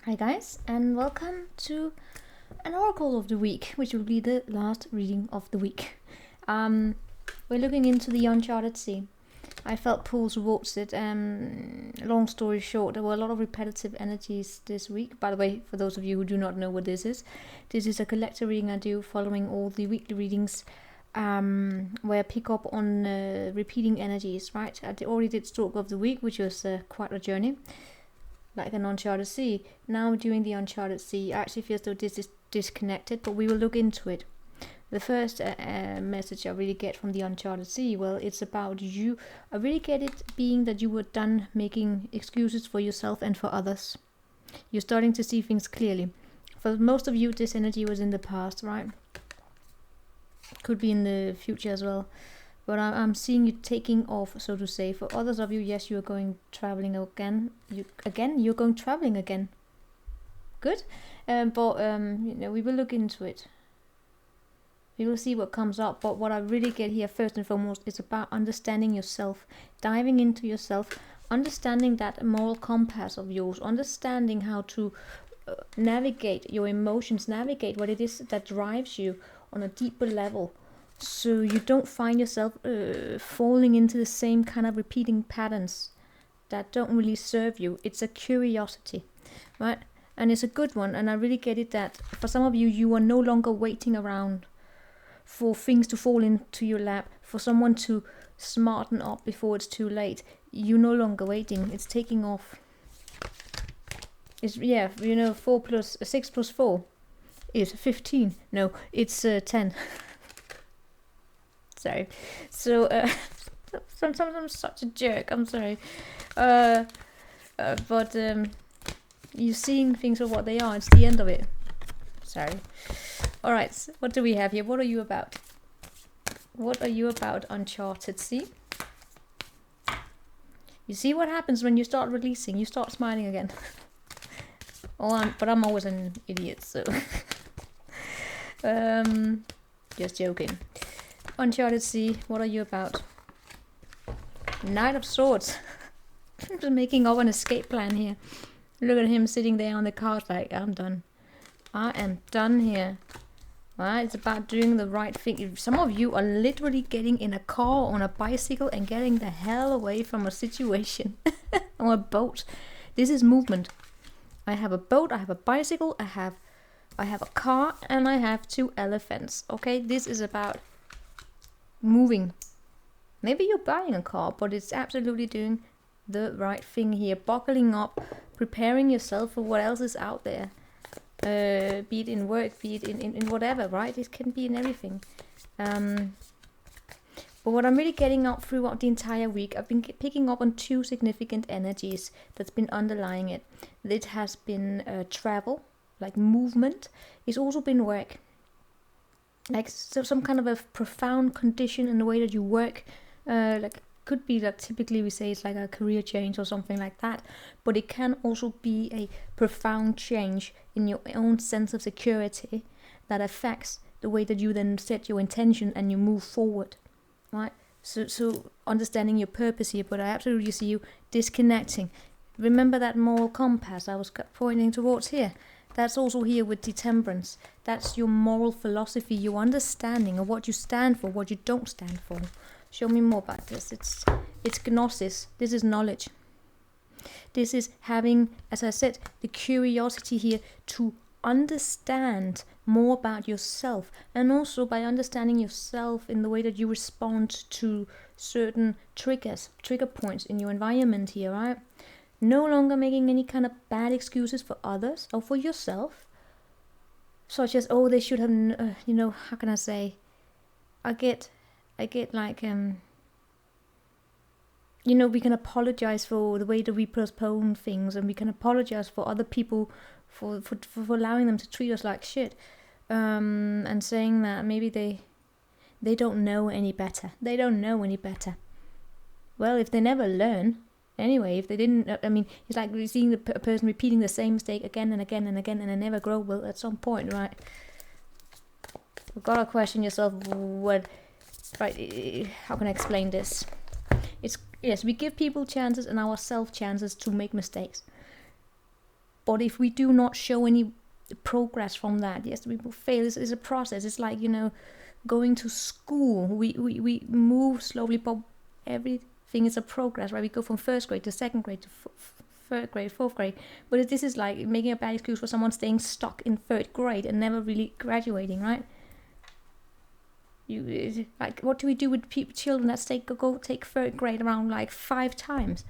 Hi guys, and welcome to an oracle of the week, which will be the last reading of the week. We're looking into the uncharted sea. I felt pulled towards it. Long story short, there were a lot of repetitive energies this week. By the way, for those of you who do not know what this is a collective reading I do following all the weekly readings, where I pick up on repeating energies, right? I already did stroke of the week, which was quite a journey, like an uncharted sea. Now doing the uncharted sea, I actually feel though this is disconnected, but we will look into it. The first message I really get from the uncharted sea, well, it's about you. I really get it being that you were done making excuses for yourself and for others. You're starting to see things clearly. For most of you, this energy was in the past, right? Could be in the future as well. But I'm seeing you taking off, so to say. For others of you, yes, you're going traveling again. You're going traveling again. Good. We will look into it. We will see what comes up. But what I really get here, first and foremost, is about understanding yourself. Diving into yourself. Understanding that moral compass of yours. Understanding how to navigate your emotions. Navigate what it is that drives you on a deeper level. So you don't find yourself falling into the same kind of repeating patterns that don't really serve you. It's a curiosity, right? And it's a good one. And I really get it that for some of you, you are no longer waiting around for things to fall into your lap, for someone to smarten up before it's too late. You're no longer waiting. It's taking off. It's 6 plus 4 is 15. No, it's 10. Sorry. So, sometimes I'm such a jerk. I'm sorry. But you're seeing things for what they are. It's the end of it. Sorry. All right. So what do we have here? What are you about? What are you about, Uncharted? See? You see what happens when you start releasing? You start smiling again. But I'm always an idiot, so... just joking. Uncharted Sea, what are you about? Knight of Swords. I'm just making up an escape plan here. Look at him sitting there on the couch like, I'm done. I am done here. Right? It's about doing the right thing. Some of you are literally getting in a car, on a bicycle, and getting the hell away from a situation. On a boat. This is movement. I have a boat, I have a bicycle, I have a car, and I have 2 elephants. Okay? This is about moving. Maybe you're buying a car, but it's absolutely doing the right thing here. Buckling up, preparing yourself for what else is out there. Be it in work, be it in whatever, right? It can be in everything. But what I'm really getting out throughout the entire week, I've been picking up on 2 significant energies that's been underlying it. It has been travel, like movement. It's also been work. Like some kind of a profound condition in the way that you work, could be like typically we say it's like a career change or something like that, but it can also be a profound change in your own sense of security that affects the way that you then set your intention and you move forward, right? So understanding your purpose here, but I absolutely see you disconnecting. Remember that moral compass I was pointing towards here? That's also here with the temperance. That's your moral philosophy, your understanding of what you stand for, what you don't stand for. Show me more about this. It's gnosis. This is knowledge. This is having, as I said, the curiosity here to understand more about yourself. And also by understanding yourself in the way that you respond to certain trigger points in your environment here, right? No longer making any kind of bad excuses for others or for yourself. Such as, oh, they should have, how can I say? I get like, we can apologize for the way that we postpone things, and we can apologize for other people for allowing them to treat us like shit. And saying that maybe they don't know any better. They don't know any better. Well, if they never learn... Anyway, if they didn't, it's like seeing a person repeating the same mistake again and again and again, and they never grow. Well, at some point, right? You've got to question yourself. Right? How can I explain this? Yes, we give people chances and ourselves chances to make mistakes. But if we do not show any progress from that, yes, we will fail. It's a process. It's like, you know, going to school. We move slowly, but everything is a progress, right? We go from first grade to second grade to third grade, fourth grade. But this is like making a bad excuse for someone staying stuck in third grade and never really graduating, right? Like, what do we do with children that go take third grade around like 5 times?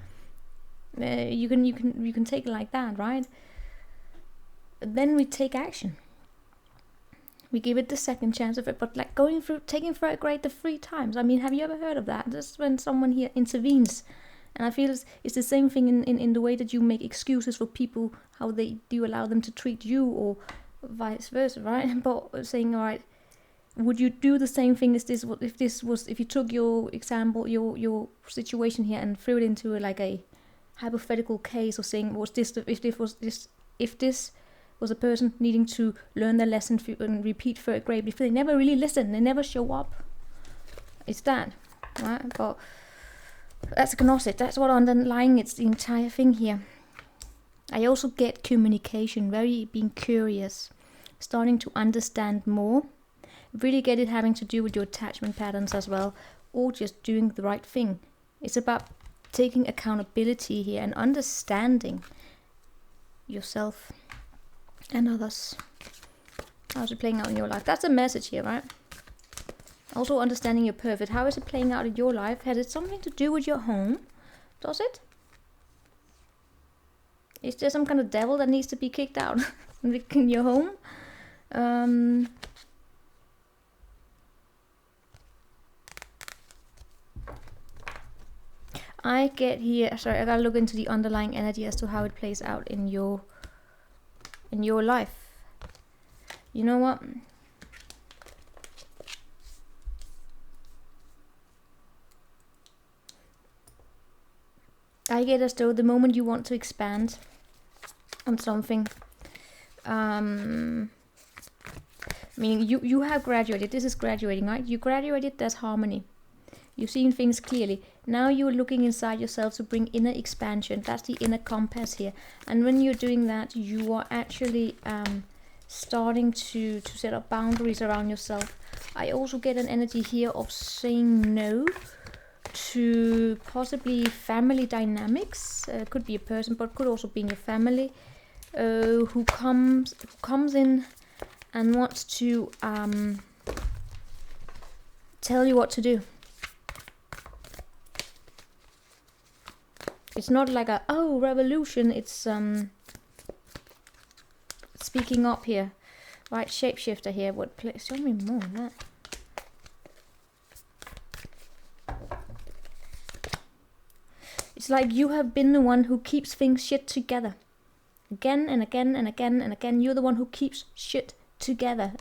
You can take it like that, right? Then we take action. We give it the second chance of it. But like taking third grade the 3 times. I mean, have you ever heard of that? Just when someone here intervenes. And I feel it's the same thing in the way that you make excuses for people, how they do allow them to treat you, or vice versa, right? But saying, all right, would you do the same thing as this? If you took your example, your situation here, and threw it into like a hypothetical case, or saying, if this was a person needing to learn their lesson and repeat third grade, but if they never really listen, they never show up. It's that, right? But that's agnostic. That's what underlying it's the entire thing here. I also get communication, very being curious, starting to understand more. Really get it having to do with your attachment patterns as well, or just doing the right thing. It's about taking accountability here and understanding yourself and others. How's it playing out in your life? That's a message here, right? Also understanding you're perfect. How is it playing out in your life? Has it something to do with your home? Does it? Is there some kind of devil that needs to be kicked out in your home? I get here, sorry, I gotta look into the underlying energy as to how it plays out in your life. You know what? I get as though the moment you want to expand on something, meaning you have graduated. This is graduating, right? You graduated, there's harmony. You've seen things clearly. Now you're looking inside yourself to bring inner expansion. That's the inner compass here. And when you're doing that, you are actually starting to set up boundaries around yourself. I also get an energy here of saying no to possibly family dynamics. Could be a person, but could also be in your family, who comes in and wants to tell you what to do. It's not like a revolution. It's speaking up here, right? Shapeshifter here. Show me more of that. It's like you have been the one who keeps things shit together. Again and again and again and again. You're the one who keeps shit together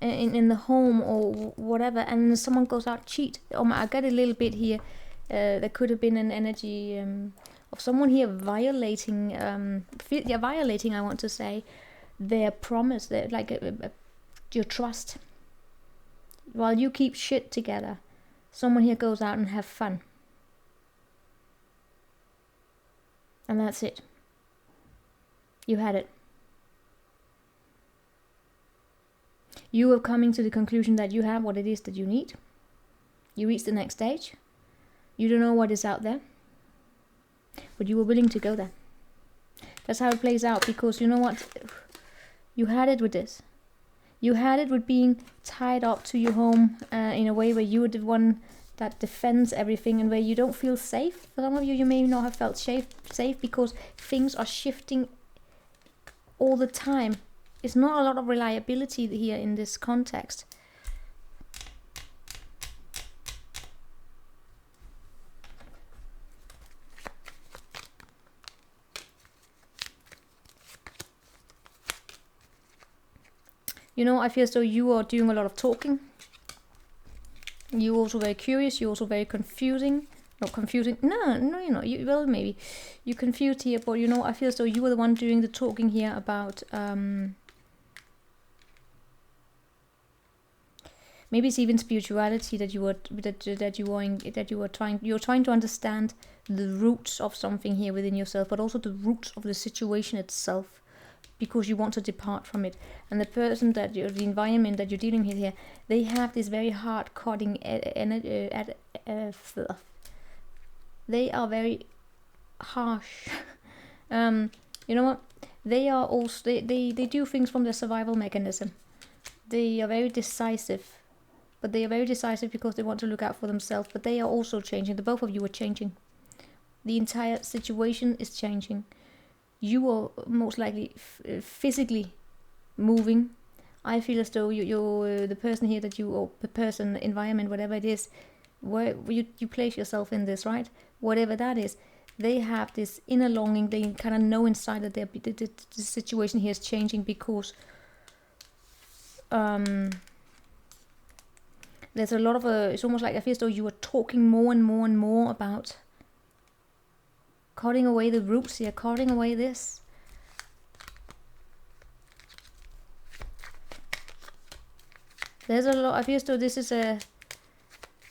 in the home or whatever. And then someone goes out, cheat. I got a little bit here. There could have been an energy of someone here violating, I want to say, their promise, your trust. While you keep shit together, someone here goes out and have fun. And that's it. You had it. You are coming to the conclusion that you have what it is that you need. You reach the next stage. You don't know what is out there, but you were willing to go there. That's how it plays out, because you know what? You had it with this. You had it with being tied up to your home in a way where you were the one that defends everything, and where you don't feel safe. For some of you, you may not have felt safe because things are shifting all the time. It's not a lot of reliability here in this context. You know, I feel as though you are doing a lot of talking. You're also very curious. You're also very confusing. Not confusing. No, you're not. Well, maybe. You're confused here, but you know, I feel as though you were the one doing the talking here about... maybe it's even spirituality that you were trying to understand the roots of something here within yourself, but also the roots of the situation itself. because you want to depart from it. And the person that you're, the environment that you're dealing with here, they have this very hard cutting energy. They are very harsh. You know what? They are also they do things from their survival mechanism. They are very decisive, but they are very decisive because they want to look out for themselves. But they are also changing. The both of you are changing. The entire situation is changing. You are most likely physically moving. I feel as though you're the person here that you, or the person, environment, whatever it is, where you place yourself in this, right? Whatever that is, they have this inner longing. They kind of know inside that the situation here is changing because there's a lot of it's almost like I feel as though you are talking more and more and more about cutting away the roots here, cutting away this. There's a lot, I feel as though this is a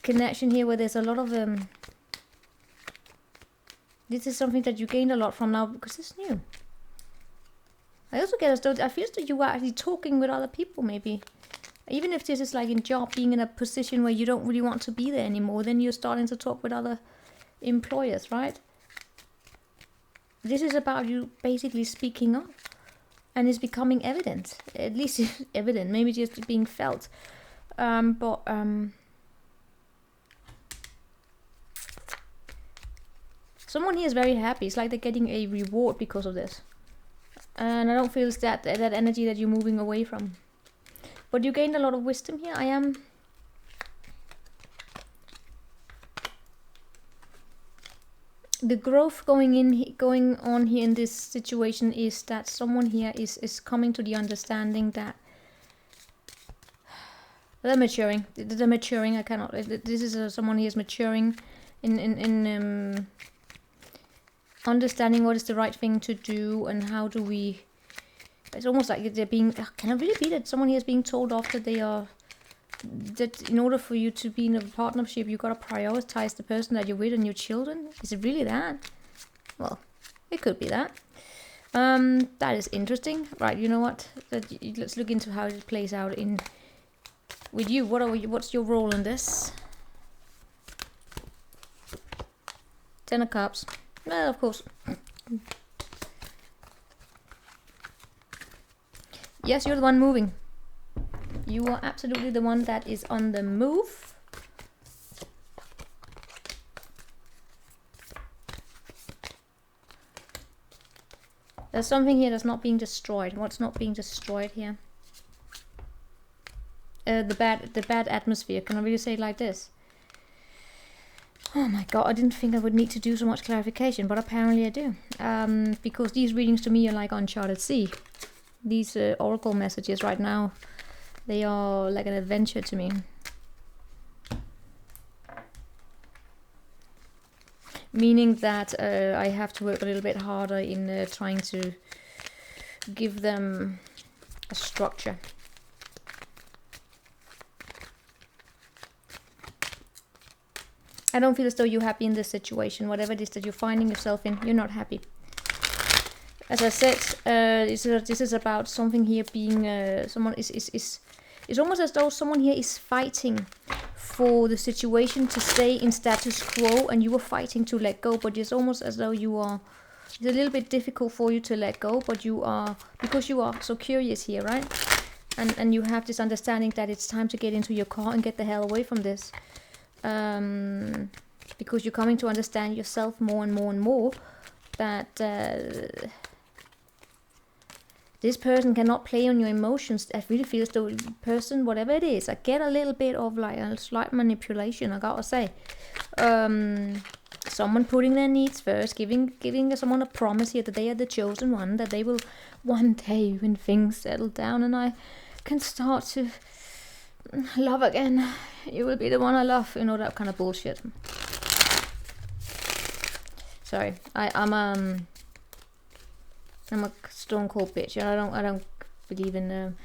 connection here where there's a lot of this is something that you gained a lot from now because it's new. I also get as though I feel as though you are actually talking with other people, maybe. Even if this is like in job, being in a position where you don't really want to be there anymore, then you're starting to talk with other employers, right? This is about you basically speaking up, and it's becoming evident. At least it's evident, maybe just being felt. Someone here is very happy. It's like they're getting a reward because of this. And I don't feel it's that energy that you're moving away from. But you gained a lot of wisdom here. The growth going on here in this situation is that someone here is coming to the understanding that they're maturing. They're maturing. I cannot. This is someone here is maturing in understanding what is the right thing to do and how do we. It's almost like they're being. Can I really be that someone here is being told off that they are. That in order for you to be in a partnership, you gotta prioritize the person that you're with and your children. Is it really that? Well, it could be that. That is interesting, right? You know what? Let's look into how it plays out in with you. What's your role in this? 10 of Cups. Well, of course. Yes, you're the one moving. You are absolutely the one that is on the move. There's something here that's not being destroyed. What's not being destroyed here? The bad atmosphere. Can I really say it like this? Oh my god, I didn't think I would need to do so much clarification, but apparently I do. Because these readings to me are like uncharted sea. These oracle messages right now, they are like an adventure to me. Meaning that I have to work a little bit harder in trying to give them a structure. I don't feel as though you're happy in this situation. Whatever it is that you're finding yourself in, you're not happy. As I said, this is about something here being someone is it's almost as though someone here is fighting for the situation to stay in status quo, and you are fighting to let go. But it's almost as though you are. It's a little bit difficult for you to let go, but you are, because you are so curious here, right? And you have this understanding that it's time to get into your car and get the hell away from this. Because you're coming to understand yourself more and more and more, that this person cannot play on your emotions. I really feel as though the person, whatever it is, I get a little bit of like a slight manipulation, I gotta say. Someone putting their needs first, giving someone a promise here that they are the chosen one, that they will one day, when things settle down and I can start to love again, you will be the one I love, you know, that kind of bullshit. Sorry, I'm a stone cold bitch, and I don't believe in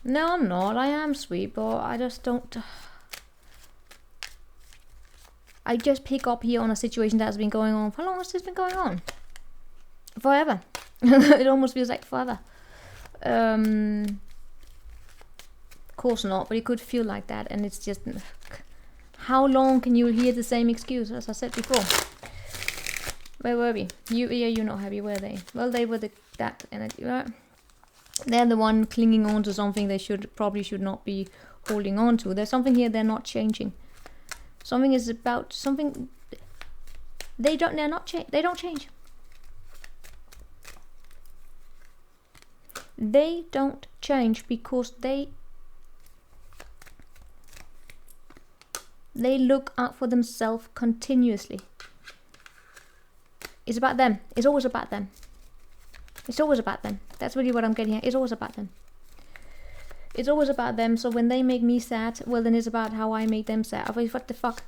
no, I'm not. I am sweet, but I just don't. I just pick up here on a situation that has been going on. How long has this been going on? Forever. It almost feels like forever. Of course not, but it could feel like that, and it's just, how long can you hear the same excuse? As I said before, where were we? You're not happy, were they? Well, they were that energy. They're the one clinging on to something they probably should not be holding on to. There's something here they're not changing. Something is about something. They don't change. They don't change. They don't change because they look out for themselves continuously. It's about them. It's always about them. It's always about them. That's really what I'm getting at. It's always about them. It's always about them. So when they make me sad, well, then it's about how I make them sad. What the fuck?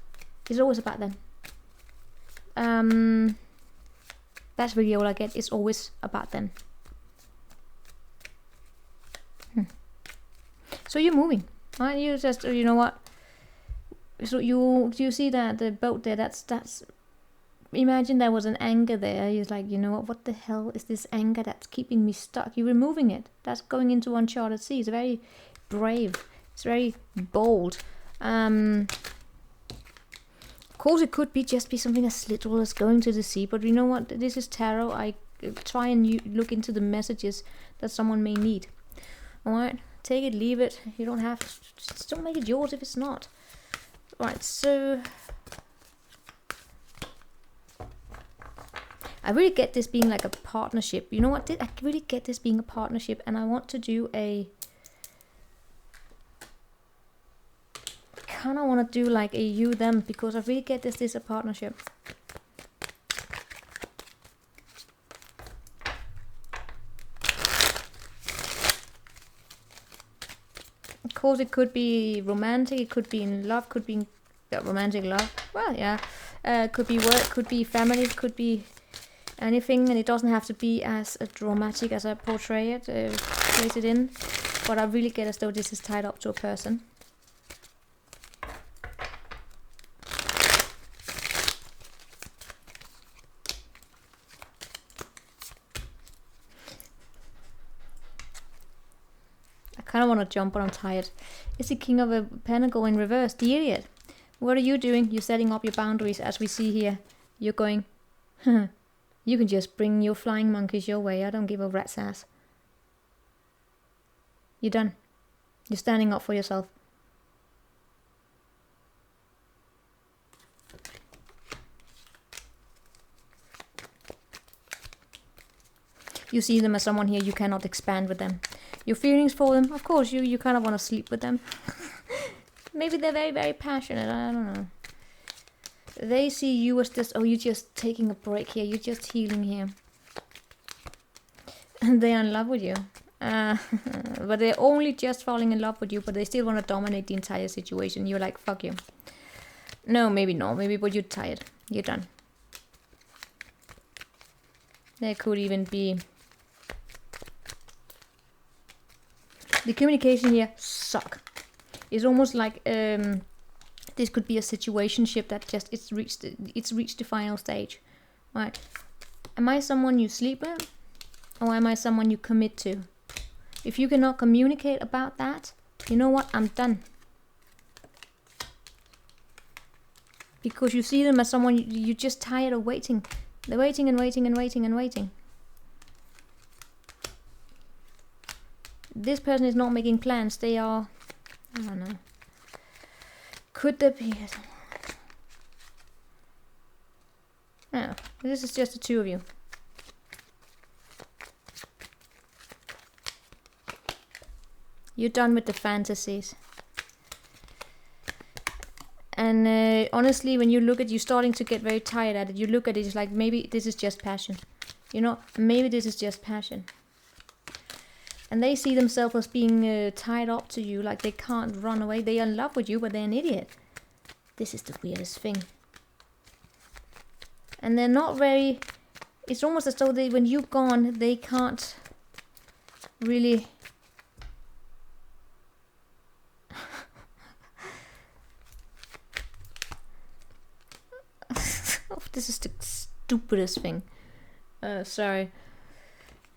It's always about them. That's really all I get. It's always about them. So you're moving, right? You just, you know what? So you see that the boat there? That's. Imagine there was an anchor there. You're like, you know what the hell is this anchor that's keeping me stuck? You're removing it. That's going into uncharted sea. It's very brave. It's very bold. Of course, it could be something as little as going to the sea. But you know what? This is tarot. I try and look into the messages that someone may need. All right? Take it, leave it. You don't have to. Just don't make it yours if it's not. All right, so I really get this being like a partnership. You know what? I really get this being a partnership, and I want to do I kind of want to do like a you them, because I really get this is a partnership. Of course, it could be romantic. It could be in love. Could be in romantic love. Well, yeah. Could be work. Could be family. Could be anything, and it doesn't have to be as dramatic as I portray it, place it in. But I really get as though this is tied up to a person. I kind of want to jump, but I'm tired. It's the King of a Pentacle in reverse, the idiot. What are you doing? You're setting up your boundaries, as we see here. You're going, you can just bring your flying monkeys your way. I don't give a rat's ass. You're done. You're standing up for yourself. You see them as someone here, you cannot expand with them. Your feelings for them, of course, you kind of want to sleep with them. Maybe they're very, very passionate, I don't know. They see you as just, oh, you're just taking a break here, you're just healing here. And they're in love with you. But they're only just falling in love with you, but they still want to dominate the entire situation. You're like, fuck you. No, maybe not, maybe, but you're tired. You're done. There could even be... The communication here suck. It's almost like this could be a situationship that just it's reached the final stage. Right? Am I someone you sleep with, or am I someone you commit to? If you cannot communicate about that, you know what? I'm done. Because you see them as someone you're just tired of waiting. They're waiting and waiting and waiting and waiting. This person is not making plans. They are, I don't know. Could there be? No, this is just the two of you. You're done with the fantasies. And honestly, when you look at, you're starting to get very tired at it. You look at it, it's like, maybe this is just passion. You know, maybe this is just passion. And they see themselves as being tied up to you, like they can't run away. They are in love with you, but they're an idiot. This is the weirdest thing. And they're not very... It's almost as though they, when you're gone, they can't really... Oh, this is the stupidest thing. Sorry.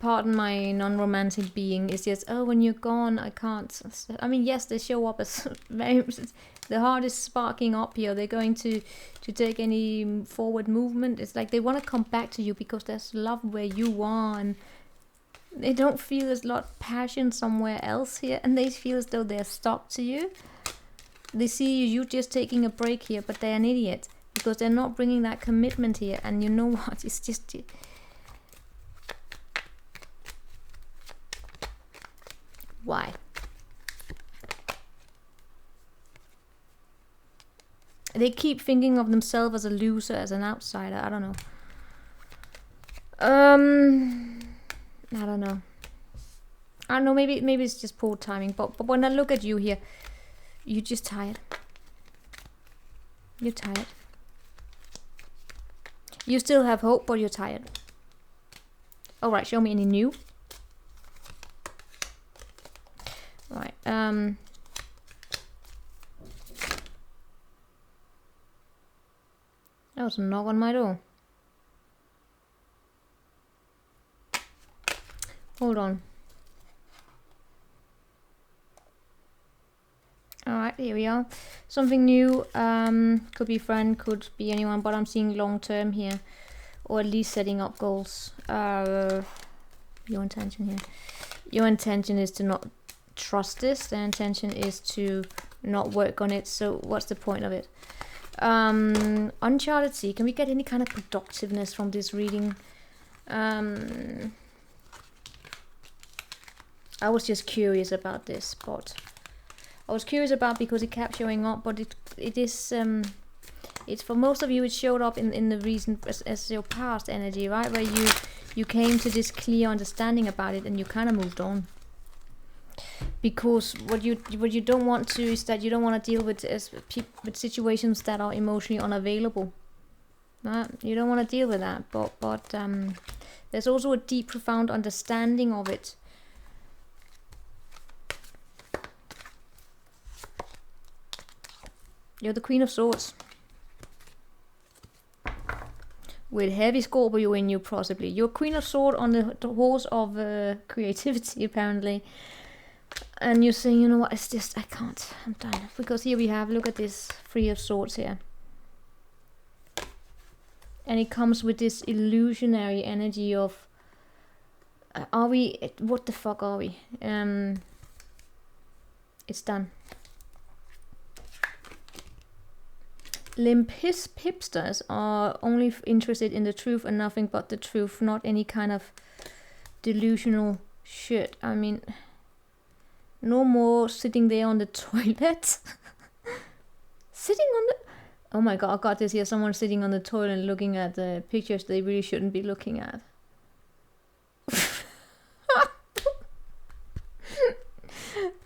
pardon my non-romantic being, is just, oh, when you're gone, I can't. I mean, yes, they show up as very. The heart is sparking up here. They're going to take any forward movement. It's like they want to come back to you because there's love where you are, and they don't feel there's a lot of passion somewhere else here, and they feel as though they're stuck to you. They see you just taking a break here, but they're an idiot because they're not bringing that commitment here. And you know what? It's just. Why? They keep thinking of themselves as a loser, as an outsider. I don't know. I don't know. I don't know. Maybe it's just poor timing. But when I look at you here, you're just tired. You're tired. You still have hope, but you're tired. All right. Show me any new. Right. That was a knock on my door. Hold on. Alright, here we are. Something new. Could be friend, could be anyone, but I'm seeing long term here. Or at least setting up goals. Your intention here. Your intention is to not trust this. Their intention is to not work on it. So what's the point of it? Uncharted Sea. Can we get any kind of productiveness from this reading? I was just curious about this, but I was curious about because it kept showing up, but it is it's for most of you it showed up in the reason as your past energy, right, where you came to this clear understanding about it and you kind of moved on. Because what you don't want to is that you don't want to deal with situations that are emotionally unavailable. You don't want to deal with that, but there's also a deep, profound understanding of it. You're the Queen of Swords. With heavy Scorpio in you, possibly. You're Queen of Swords on the horse of creativity, apparently. And you're saying, you know what, it's just, I can't, I'm done. Because here we have, look at this Three of Swords here. And it comes with this illusionary energy of, are we, what the fuck are we? It's done. Limp hipsters are only interested in the truth and nothing but the truth, not any kind of delusional shit. I mean, no more sitting there on the toilet. Sitting on the... Oh my god, I got this here. Someone sitting on the toilet and looking at the pictures they really shouldn't be looking at.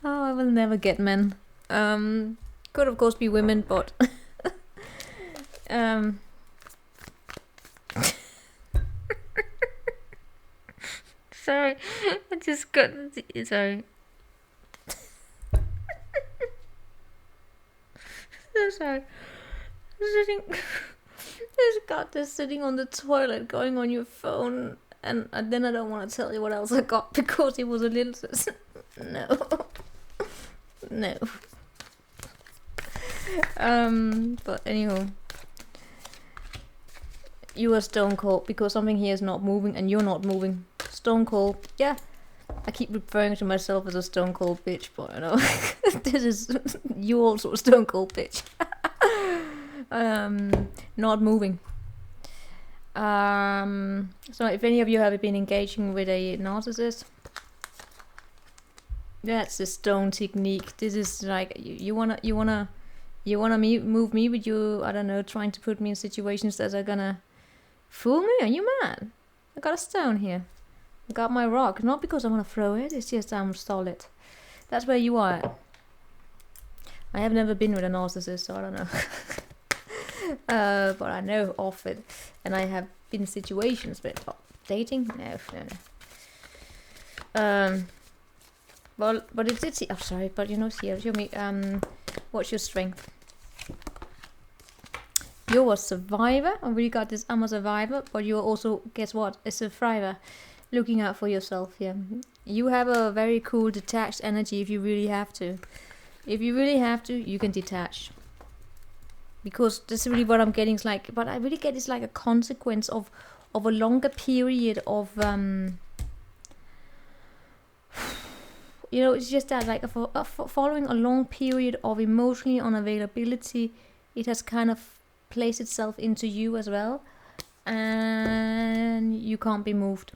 Oh, I will never get men. Could of course be women, but... Sorry, I just got... Sorry. So sorry. Just got this sitting on the toilet, going on your phone, and then I don't want to tell you what else I got because it was a little... No. No. But anyhow. You are stone cold because something here is not moving and you're not moving. Stone cold. Yeah. I keep referring to myself as a stone cold bitch, but you know. This is you also a stone cold bitch. Not moving. So if any of you have been engaging with a narcissist, that's the stone technique. This is like you wanna move me with you, I don't know, trying to put me in situations that are gonna fool me? Are you mad? I got a stone here. I got my rock. Not because I want to throw it, it's just I'm solid. That's where you are at. I have never been with a narcissist, so I don't know. But I know of it. And I have been in situations with dating? No. Well, but it did see... Oh, sorry, but you know, here, show me. What's your strength? You're a survivor. I really got this. I'm a survivor, but you're also, guess what? A survivor. looking out for yourself. Yeah, you have a very cool detached energy if you really have to. If you really have to, you can detach. Because this is really what I'm getting. It's like, but I really get it's like a consequence of a longer period of you know, it's just that like following a long period of emotionally unavailability, it has kind of placed itself into you as well, and you can't be moved.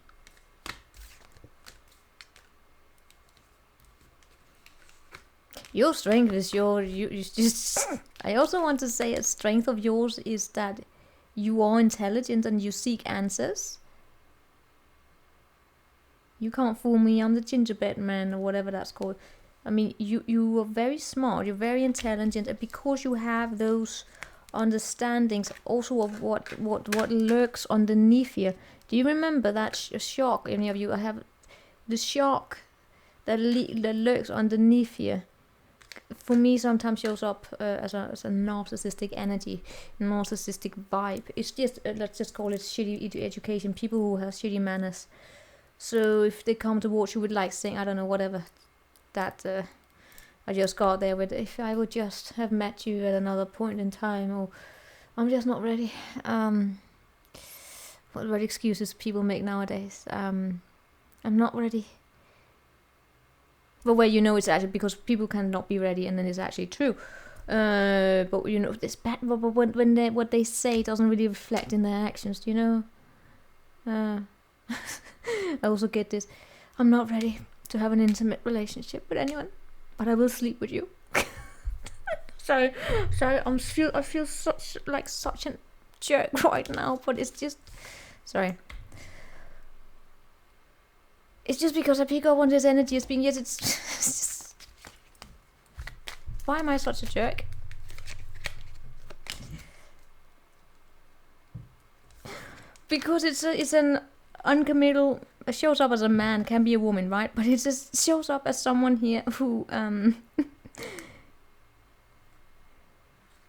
Your strength is you just. I also want to say a strength of yours is that you are intelligent and you seek answers. You can't fool me. I'm the gingerbread man or whatever that's called. I mean, you are very smart. You're very intelligent, and because you have those understandings also of what lurks underneath here. Do you remember that shock? Any of you? I have the shock that lurks underneath here. For me, sometimes shows up as a narcissistic energy, narcissistic vibe. It's just let's just call it shitty education. People who have shitty manners. So if they come towards you with like saying, I don't know, whatever, that I just got there with, if I would just have met you at another point in time, or I'm just not ready. What excuses people make nowadays? I'm not ready. But where you know it's actually because people cannot be ready, and then it's actually true. But you know this bad. But when what they say doesn't really reflect in their actions. Do you know? I also get this. I'm not ready to have an intimate relationship with anyone, but I will sleep with you. sorry. I feel such a jerk right now, but it's just sorry. It's just because I pick up on this energy as being it's just, why am I such a jerk? Because it's an uncommittal. It shows up as a man, can be a woman, right? But it just shows up as someone here who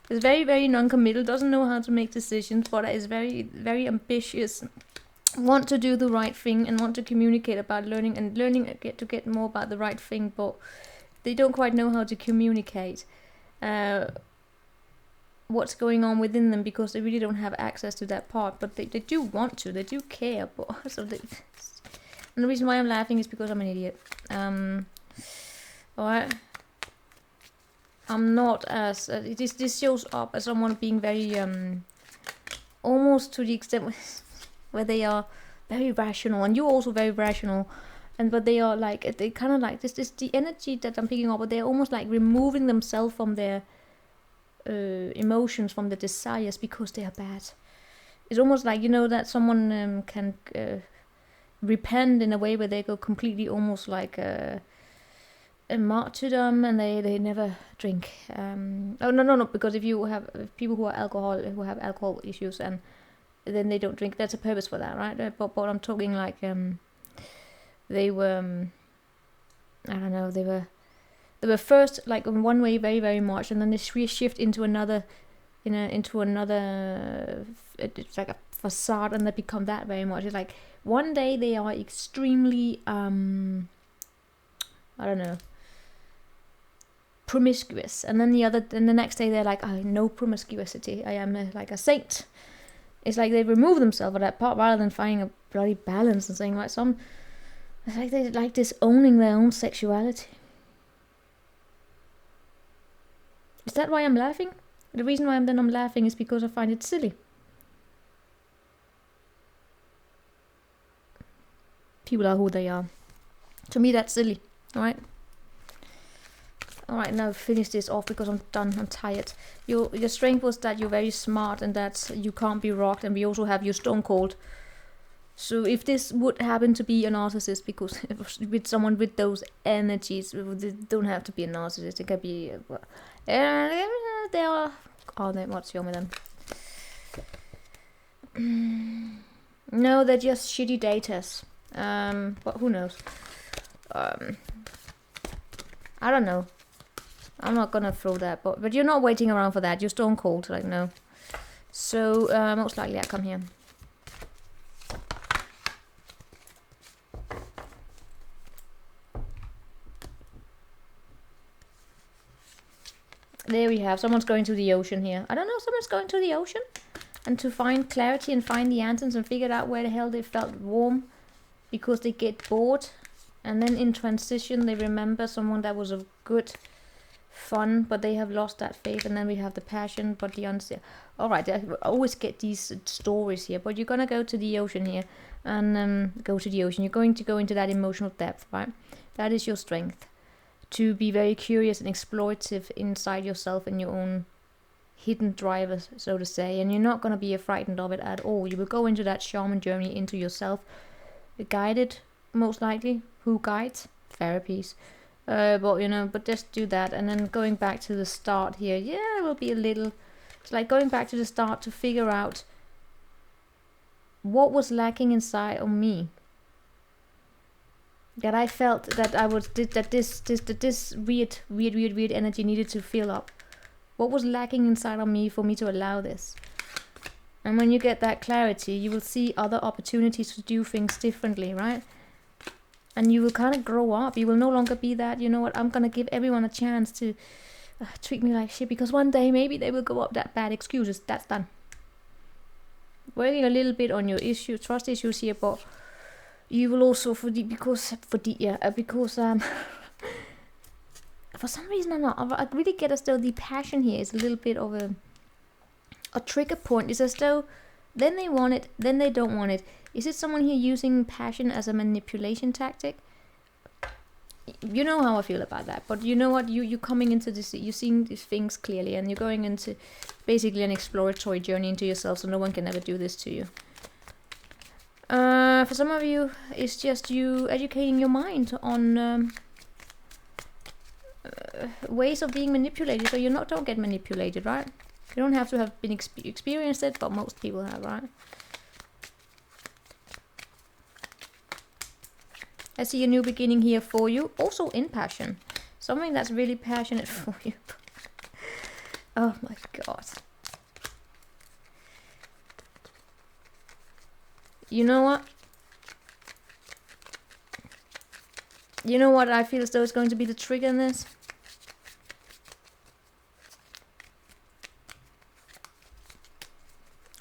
is very, very non-committal, doesn't know how to make decisions, but is very, very ambitious, want to do the right thing and want to communicate about learning to get more about the right thing, but they don't quite know how to communicate what's going on within them because they really don't have access to that part, but they do want to, they do care, but so and the reason why I'm laughing is because I'm an idiot. Alright, I'm not as this shows up as someone being very almost to the extent where they are very rational, and you're also very rational, and but they are like, they kind of like this the energy that I'm picking up, but they're almost like removing themselves from their emotions, from the desires, because they are bad. It's almost like, you know, that someone can repent in a way where they go completely almost like a martyrdom, and they never drink. Oh no, because if people who have alcohol issues, and then they don't drink, that's a purpose for that, right? But I'm talking like they were I don't know, they were first like in one way very, very much, and then they shift into another, it's like a facade, and they become that very much. It's like one day they are extremely I don't know, promiscuous, and then the next day they're like, no promiscuity, I am like a saint. It's like they remove themselves of that part rather than finding a bloody balance and saying like it's like they like disowning their own sexuality. Is that why I'm laughing? The reason why I'm laughing is because I find it silly. People are who they are. To me, that's silly. Alright? Alright, now finish this off because I'm done. I'm tired. Your strength was that you're very smart and that you can't be rocked, and we also have you stone cold. So if this would happen to be a narcissist, because with someone with those energies, they don't have to be a narcissist. It can be they are. Oh, what's wrong with them? No, they're just shitty daters. But who knows? I don't know. I'm not gonna throw that, but you're not waiting around for that. You're stone cold, like no. So most likely I come here. There we have, someone's going to the ocean here. I don't know, someone's going to the ocean and to find clarity and find the answers and figure out where the hell they felt warm because they get bored. And then in transition, they remember someone that was a good fun, but they have lost that faith. And then we have the passion, but the uncertain. All right, I always get these stories here, but you're going to go to the ocean here and go to the ocean. You're going to go into that emotional depth, right? That is your strength. To be very curious and explorative inside yourself and your own hidden drivers, so to say. And you're not going to be frightened of it at all. You will go into that shaman journey into yourself, guided, most likely. Who guides? Therapies. But you know, but just do that. And then going back to the start here, yeah, it will be a little, it's like going back to the start to figure out what was lacking inside of me, that I felt that I was that this weird energy needed to fill up. What was lacking inside of me for me to allow this? And when you get that clarity, you will see other opportunities to do things differently, right? And you will kind of grow up. You will no longer be that, you know what, I'm gonna give everyone a chance to treat me like shit, because one day maybe they will go up that bad excuses. That's done. Working a little bit on your trust issues here, but you will also because for some reason I really get as though the passion here is a little bit of a trigger point. It's as though then they want it, then they don't want it. Is it someone here using passion as a manipulation tactic? You know how I feel about that. But you know what? You're coming into this, you're seeing these things clearly, and you're going into basically an exploratory journey into yourself, so no one can ever do this to you. For some of you, it's just you educating your mind on ways of being manipulated, so don't get manipulated, right? You don't have to have been experienced it, but most people have, right? I see a new beginning here for you, also in passion. Something that's really passionate for you. Oh my god. You know what? You know what I feel as though is going to be the trigger in this?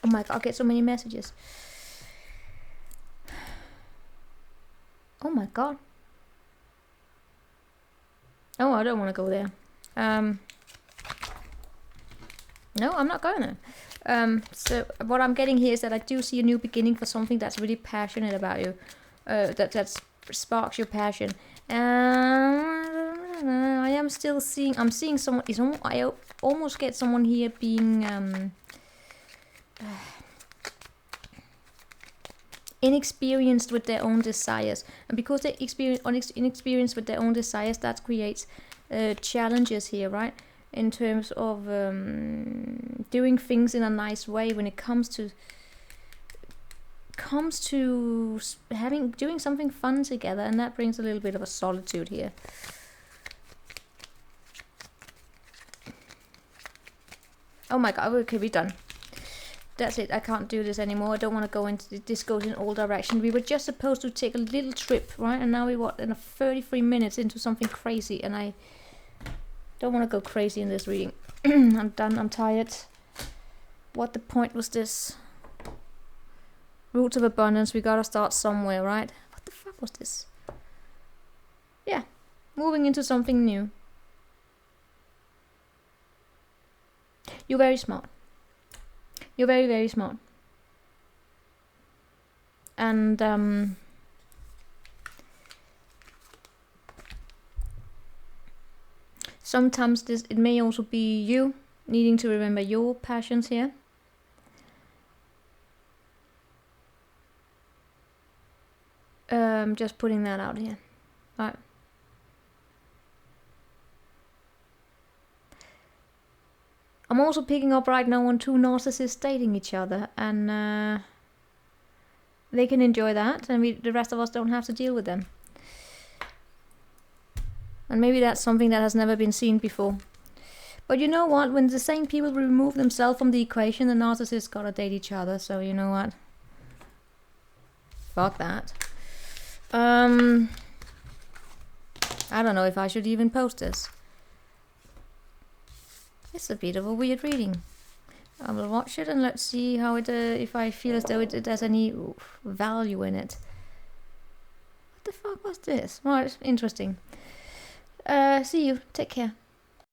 Oh my god, I get so many messages. Oh my god. Oh, I don't want to go there. No, I'm not going there. So what I'm getting here is that I do see a new beginning for something that's really passionate about you. That sparks your passion. I am still seeing, I'm seeing someone, I almost get someone here being inexperienced with their own desires, and because they're inexperienced with their own desires, that creates challenges here, right? In terms of doing things in a nice way when it comes to doing something fun together, and that brings a little bit of a solitude here. Oh my god, okay, we're done. That's it, I can't do this anymore. I don't want to go into this, goes in all directions. We were just supposed to take a little trip, right? And now we're in 33 minutes into something crazy, and I don't want to go crazy in this reading. I'm done, I'm tired. What the point was this? Roots of abundance, we gotta start somewhere, right? What the fuck was this? Yeah, moving into something new. You're very smart. You're very, very smart. And sometimes it may also be you needing to remember your passions here. Just putting that out here. Right. I'm also picking up right now on two narcissists dating each other, and they can enjoy that, and the rest of us don't have to deal with them. And maybe that's something that has never been seen before. But you know what? When the same people remove themselves from the equation, the narcissists gotta date each other. So you know what? Fuck that. I don't know if I should even post this. It's a bit of a weird reading. I will watch it and let's see how it, if I feel as though it has any value in it. What the fuck was this? Right, interesting. See you. Take care.